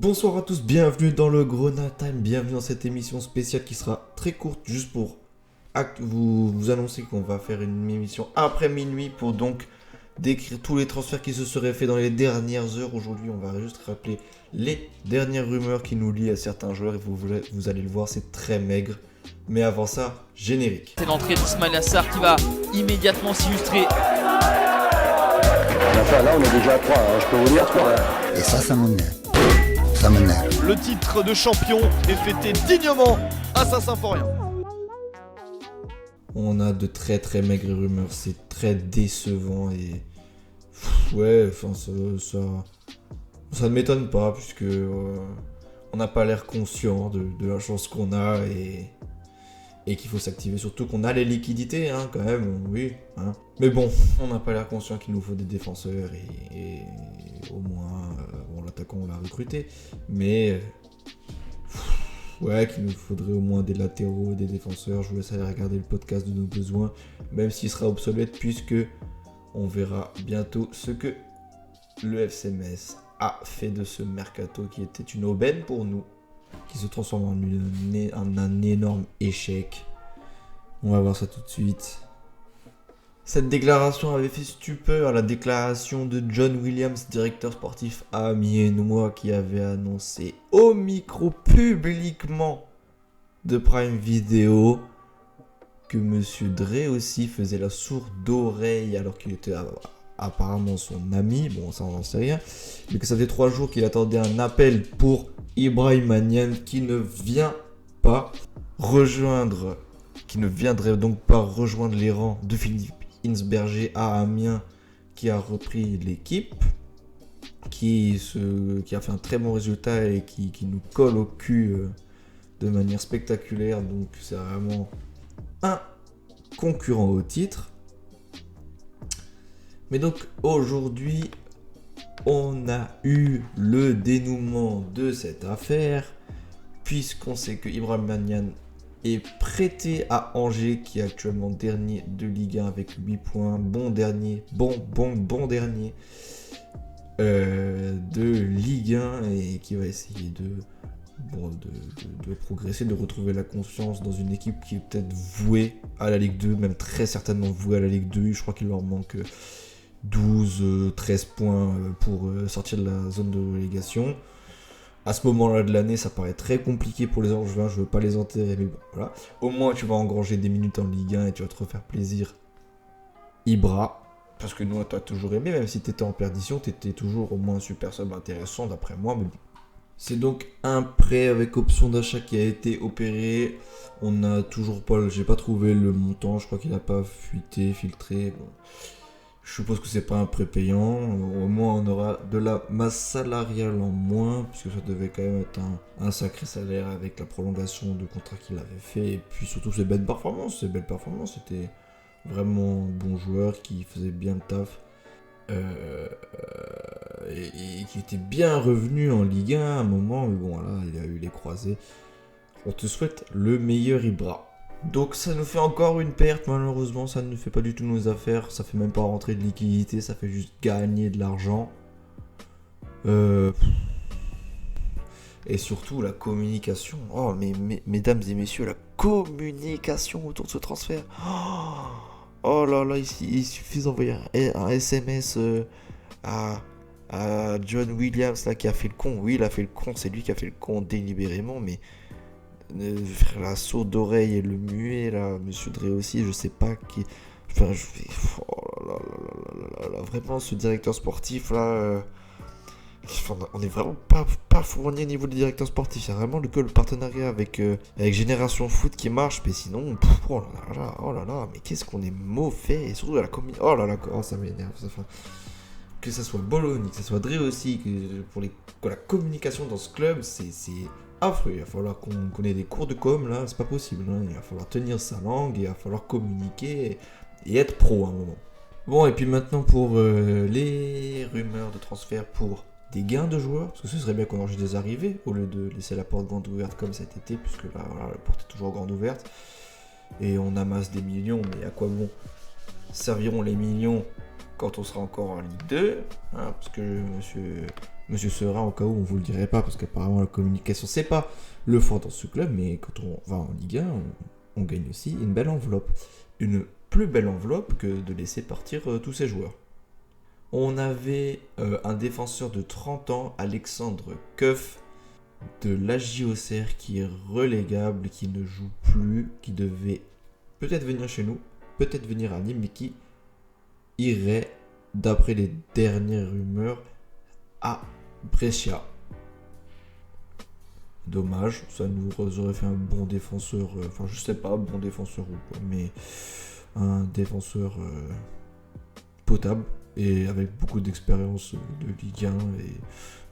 Bonsoir à tous, bienvenue dans le Grenade Time, bienvenue dans cette émission spéciale qui sera très courte, juste pour vous annoncer qu'on va faire une émission après minuit pour donc décrire tous les transferts qui se seraient faits dans les dernières heures. Aujourd'hui, on va juste rappeler les dernières rumeurs qui nous lient à certains joueurs et vous allez le voir, c'est très maigre. Mais avant ça, générique. C'est l'entrée d'Ismail Assar qui va immédiatement s'illustrer. Enfin, là, on est déjà à 3, hein, je peux vous dire 3. Et ça m'énerve. Ça m'énerve. Le titre de champion est fêté dignement à Saint-Symphorien. On a de très très maigres rumeurs, c'est très décevant et... ouais, enfin ça ne m'étonne pas puisque on n'a pas l'air conscient de la chance qu'on a et qu'il faut s'activer. Surtout qu'on a les liquidités hein, quand même, oui. Hein. Mais bon, on n'a pas l'air conscient qu'il nous faut des défenseurs et au moins, l'attaquant on l'a recruté. Mais... ouais, qu'il nous faudrait au moins des latéraux et des défenseurs. Je vous laisse aller regarder le podcast de nos besoins, même s'il sera obsolète, puisque on verra bientôt ce que le FC Metz a fait de ce mercato qui était une aubaine pour nous, qui se transforme en un énorme échec. On va voir ça tout de suite. Cette déclaration avait fait stupeur, la déclaration de John Williams, directeur sportif amiénois, qui avait annoncé au micro publiquement de Prime Video que Monsieur Dre aussi faisait la sourde oreille alors qu'il était apparemment son ami, bon ça on n'en sait rien, mais que ça fait 3 jours qu'il attendait un appel pour Ibrahima Niane qui ne viendrait donc pas rejoindre les rangs de Philippe Insberger à Amiens, qui a repris l'équipe, qui a fait un très bon résultat et qui nous colle au cul de manière spectaculaire. Donc c'est vraiment un concurrent au titre. Mais donc aujourd'hui, on a eu le dénouement de cette affaire, puisqu'on sait que Ibrahima Niane est prêté à Angers, qui est actuellement dernier de Ligue 1 avec 8 points, bon dernier de Ligue 1 et qui va essayer de progresser, de retrouver la confiance dans une équipe qui est peut-être vouée à la Ligue 2, même très certainement vouée à la Ligue 2. Je crois qu'il leur manque 12-13 points pour sortir de la zone de relégation. À ce moment-là de l'année, ça paraît très compliqué pour les Angevins, je veux pas les enterrer, mais bon, voilà. Au moins, tu vas engranger des minutes en Ligue 1 et tu vas te refaire plaisir. Ibra, parce que nous, on t'a toujours aimé, même si t'étais en perdition, t'étais toujours au moins un super sub intéressant, d'après moi, mais bon. C'est donc un prêt avec option d'achat qui a été opéré. On n'a toujours pas, j'ai pas trouvé le montant, je crois qu'il n'a pas filtré, bon. Je suppose que c'est pas un prêt payant, au moins on aura de la masse salariale en moins, puisque ça devait quand même être un sacré salaire avec la prolongation de contrat qu'il avait fait, et puis surtout ses belles performances, c'était vraiment un bon joueur qui faisait bien le taf, et qui était bien revenu en Ligue 1 à un moment, mais bon voilà, il a eu les croisés. On te souhaite le meilleur Ibra. Donc ça nous fait encore une perte, malheureusement ça ne fait pas du tout nos affaires, ça fait même pas rentrer de liquidité, ça fait juste gagner de l'argent. Et surtout la communication, oh mais mesdames et messieurs, la communication autour de ce transfert. Oh là là, il suffit d'envoyer un SMS à John Williams là qui a fait le con, oui il a fait le con, c'est lui qui a fait le con délibérément, mais... faire la sourde d'oreille et le muet là, Monsieur Dre aussi, je sais pas qui. Enfin, vraiment ce directeur sportif là. On est vraiment pas fourni au niveau du directeur sportif. Il y a vraiment que le partenariat avec Génération Foot qui marche, mais sinon, oh là là, mais qu'est-ce qu'on est mauvais, et surtout à la commune. Oh là là, ça m'énerve. Que ça soit Bologne, que ça soit Dre aussi, que la communication dans ce club, c'est affreux. Il va falloir qu'on ait des cours de com, là, c'est pas possible. Hein. Il va falloir tenir sa langue, il va falloir communiquer et être pro à un moment. Bon, et puis maintenant pour les rumeurs de transfert pour des gains de joueurs, parce que ce serait bien qu'on enregistre des arrivées, au lieu de laisser la porte grande ouverte comme cet été, puisque là, voilà, la porte est toujours grande ouverte. Et on amasse des millions, mais à quoi bon serviront les millions quand on sera encore en Ligue 2, hein, parce que monsieur Monsieur Serin, au cas où on vous le dirait pas, parce qu'apparemment la communication c'est pas le fort dans ce club, mais quand on va en Ligue 1, on gagne aussi une belle enveloppe. Une plus belle enveloppe que de laisser partir tous ces joueurs. On avait un défenseur de 30 ans, Alexandre Keuf, de l'AJ Auxerre, qui est relégable, qui ne joue plus, qui devait peut-être venir chez nous, peut-être venir à Nîmes, mais qui irait, d'après les dernières rumeurs, à Brescia. Dommage, ça nous aurait fait un bon défenseur, enfin je sais pas, bon défenseur ou quoi, mais un défenseur potable et avec beaucoup d'expérience de Ligue 1 et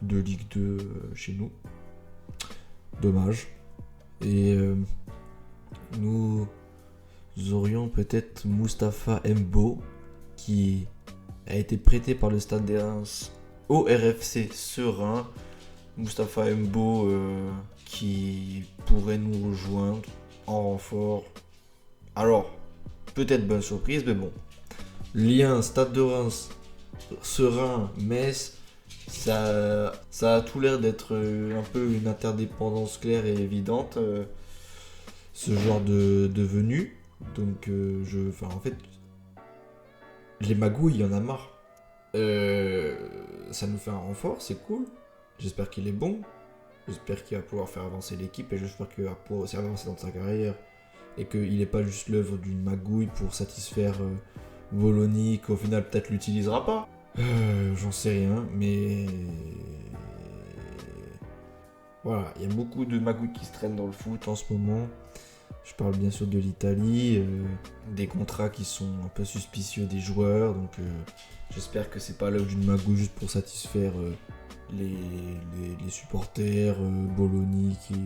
de Ligue 2 chez nous. Dommage. Et nous aurions peut-être Mustapha Mbo qui a été prêté par le Stade de Reims au RFC Serein. Mustapha Mbo qui pourrait nous rejoindre en renfort. Alors, peut-être bonne surprise, mais bon. Lien Stade de Reims, Serein, Metz, ça a tout l'air d'être un peu une interdépendance claire et évidente, ce genre de venue. Donc, en fait, les magouilles, il y en a marre. Ça nous fait un renfort, c'est cool. J'espère qu'il est bon. J'espère qu'il va pouvoir faire avancer l'équipe et j'espère qu'il va pouvoir aussi avancer dans sa carrière. Et qu'il n'est pas juste l'œuvre d'une magouille pour satisfaire Volony, qu'au final peut-être l'utilisera pas. J'en sais rien, mais voilà, il y a beaucoup de magouilles qui se traînent dans le foot en ce moment. Je parle bien sûr de l'Italie, des contrats qui sont un peu suspicieux des joueurs, donc j'espère que c'est pas l'œuvre d'une magouille juste pour satisfaire les supporters, Bologna qui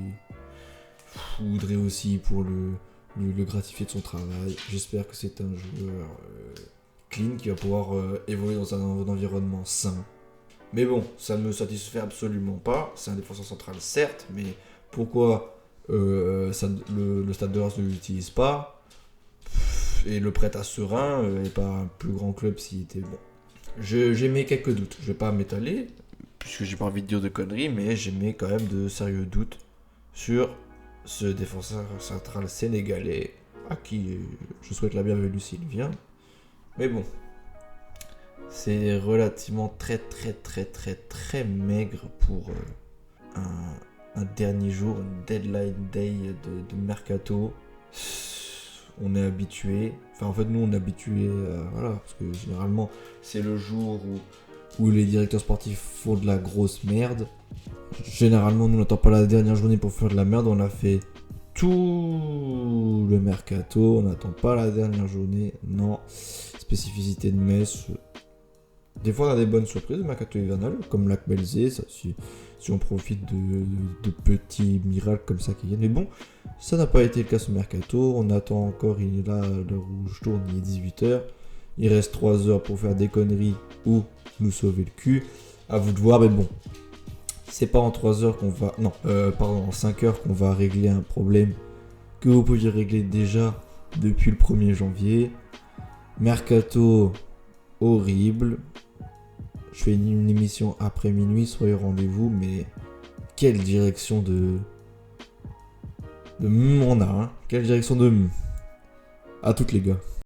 voudrait aussi pour le gratifier de son travail. J'espère que c'est un joueur clean qui va pouvoir évoluer dans un environnement sain. Mais bon, ça ne me satisfait absolument pas. C'est un défenseur central certes, mais pourquoi le Stade de Reims ne l'utilise pas et le prête à Serein n'est pas un plus grand club s'il était bon. J'ai mis quelques doutes. Je vais pas m'étaler puisque j'ai pas envie de dire de conneries, mais j'ai mis quand même de sérieux doutes sur ce défenseur central sénégalais à qui je souhaite la bienvenue s'il vient. Mais bon, c'est relativement très maigre pour un dernier jour, une deadline day de mercato. On est habitué, enfin en fait nous on est habitué, voilà, parce que généralement c'est le jour où les directeurs sportifs font de la grosse merde. Généralement nous on n'attend pas la dernière journée pour faire de la merde, on a fait tout le mercato, on n'attend pas la dernière journée, non. Spécificité de Metz. Des fois on a des bonnes surprises de mercato hivernal, comme Lac Belzé, ça, si on profite de petits miracles comme ça qui viennent. Mais bon, ça n'a pas été le cas ce mercato, on attend encore, il est là, l'heure où je tourne, il est 18h. Il reste 3 heures pour faire des conneries ou nous sauver le cul. À vous de voir, mais bon. C'est pas en 3 heures qu'on va... Non, en 5 heures qu'on va régler un problème que vous pouviez régler déjà depuis le 1er janvier. Mercato horrible. Je fais une émission après minuit, soyez au rendez-vous, mais quelle direction de on a, hein. Quelle direction de à toutes les gars.